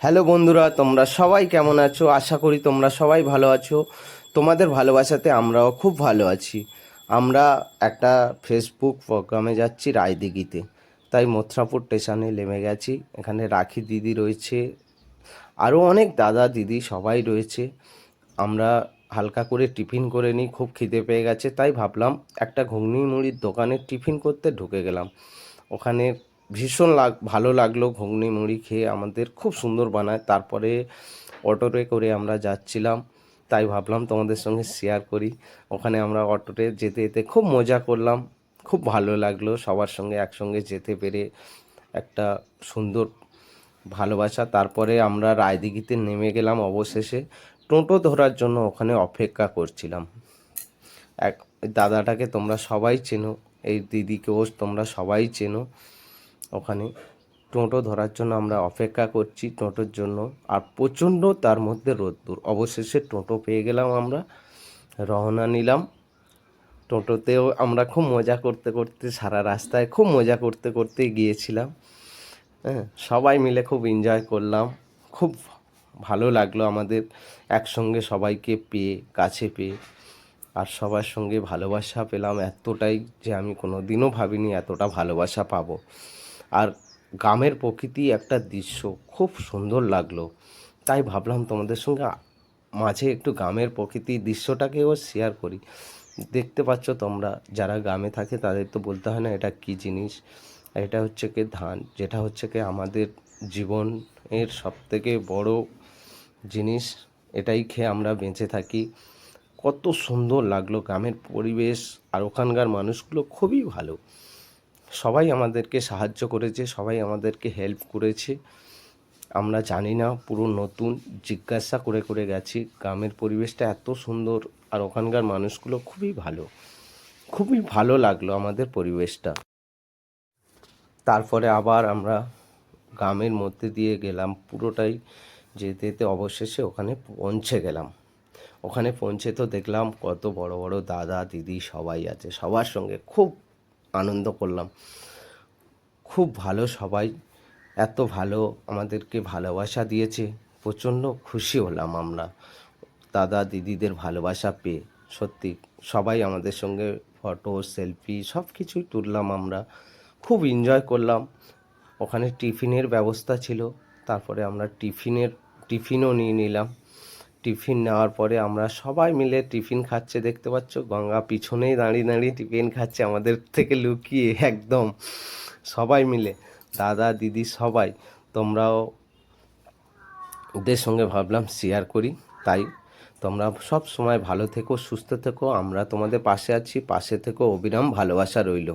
Hello বন্ধুরা, তোমরা সবাই কেমন আছো? আশা করি তোমরা সবাই ভালো আছো। তোমাদের ভালোবাসাতে আমরাও খুব ভালো আছি। আমরা একটা ফেসবুক প্রোগ্রামে যাচ্ছি রায়দিঘিতে, তাই মথুরাপুর স্টেশনে নেমে গেছি। এখানে রাখি দিদি রয়েছে, আরও অনেক দাদা দিদি সবাই রয়েছে। আমরা হালকা করে টিফিন করে নিই, খুব খিদে পেয়ে গেছে, তাই ভাবলাম একটা ঘুগনি মুড়ির দোকানে টিফিন করতে ঢুকে গেলাম। ওখানে ভীষণ ভালো লাগলো, ঘুগনি মুড়ি খেয়ে আমাদের খুব সুন্দর বানায়। তারপরে অটোতে করে আমরা যাচ্ছিলাম, তাই ভাবলাম তোমাদের সঙ্গে শেয়ার করি। ওখানে আমরা অটোতে যেতে যেতে খুব মজা করলাম, খুব ভালো লাগলো সবার সঙ্গে একসঙ্গে যেতে পেরে। একটা সুন্দর ভালোবাসা। তারপরে আমরা রায়দিঘিতে নেমে গেলাম। অবশেষে টোটো ধরার জন্য ওখানে অপেক্ষা করছিলাম। এক দাদাটাকে তোমরা সবাই চেনো, এই দিদিকেও তোমরা সবাই চেনো। ওখানে টোটো ধরার জন্য আমরা অপেক্ষা করছি টোটোর জন্য, আর প্রচণ্ড তার মধ্যে রোদ্দুর। অবশেষে টোটো পেয়ে গেলাম, আমরা রওনা নিলাম। টোটোতেও আমরা খুব মজা করতে করতে সারা রাস্তায় খুব মজা করতে করতে গিয়েছিলাম। হ্যাঁ, সবাই মিলে খুব এনজয় করলাম, খুব ভালো লাগলো আমাদের একসঙ্গে সবাইকে পেয়ে, কাছে পেয়ে। আর সবার সঙ্গে ভালোবাসা পেলাম এতটাই যে আমি কোনো দিনও ভাবিনি এতটা ভালোবাসা পাবো। আর গ্রামের প্রকৃতি একটা দৃশ্য খুব সুন্দর লাগলো, তাই ভাবলাম তোমাদের সঙ্গে মাঝে একটু গ্রামের প্রকৃতির দৃশ্যটাকেও শেয়ার করি। দেখতে পাচ্ছ তোমরা, যারা গ্রামে থাকে তাদের তো বলতে হয় না এটা কী জিনিস। এটা হচ্ছে কি ধান, যেটা হচ্ছে কি আমাদের জীবনের সবথেকে বড় জিনিস। এটাই খেয়ে আমরা বেঁচে থাকি। কত সুন্দর লাগলো গ্রামের পরিবেশ, আর ওখানকার মানুষগুলো খুবই ভালো। সবাই আমাদেরকে সাহায্য করেছে, সবাই আমাদেরকে হেল্প করেছে। আমরা জানি না, পুরো নতুন, জিজ্ঞাসা করে করে গেছি। গ্রামের পরিবেশটা এত সুন্দর, আর ওখানকার মানুষগুলো খুবই ভালো। খুবই ভালো লাগলো আমাদের পরিবেশটা। তারপরে আবার আমরা গ্রামের মধ্যে দিয়ে গেলাম পুরোটাই, যেতে যেতে অবশেষে ওখানে পৌঁছে গেলাম। ওখানে পৌঁছে তো দেখলাম কত বড় বড় দাদা দিদি সবাই আছে, সবার সঙ্গে খুব আনন্দ করলাম। খুব ভালো সবাই, এত ভালো আমাদেরকে ভালোবাসা দিয়েছে, প্রচণ্ড খুশি হলাম আমরা দাদা দিদিদের ভালোবাসা পেয়ে। সত্যি সবাই আমাদের সঙ্গে ফটো সেলফি সব কিছুই তুললাম, আমরা খুব এনজয় করলাম। ওখানে টিফিনের ব্যবস্থা ছিল, তারপরে আমরা টিফিনও নিয়ে নিলাম। টিফিন নেওয়ার পরে আমরা সবাই মিলে টিফিন খাচ্ছে, দেখতে পাচ্ছ গঙ্গা পিছনেই দাঁড়িয়ে দাঁড়িয়ে টিফিন খাচ্ছে আমাদের থেকে লুকিয়ে একদম, সবাই মিলে দাদা দিদি সবাই। তোমরাও ওদের সঙ্গে ভাবলাম শেয়ার করি। তাই তোমরা সব সময় ভালো থেকো, সুস্থ থেকো, আমরা তোমাদের পাশে আছি, পাশে থেকো, অবিরাম ভালোবাসা রইল।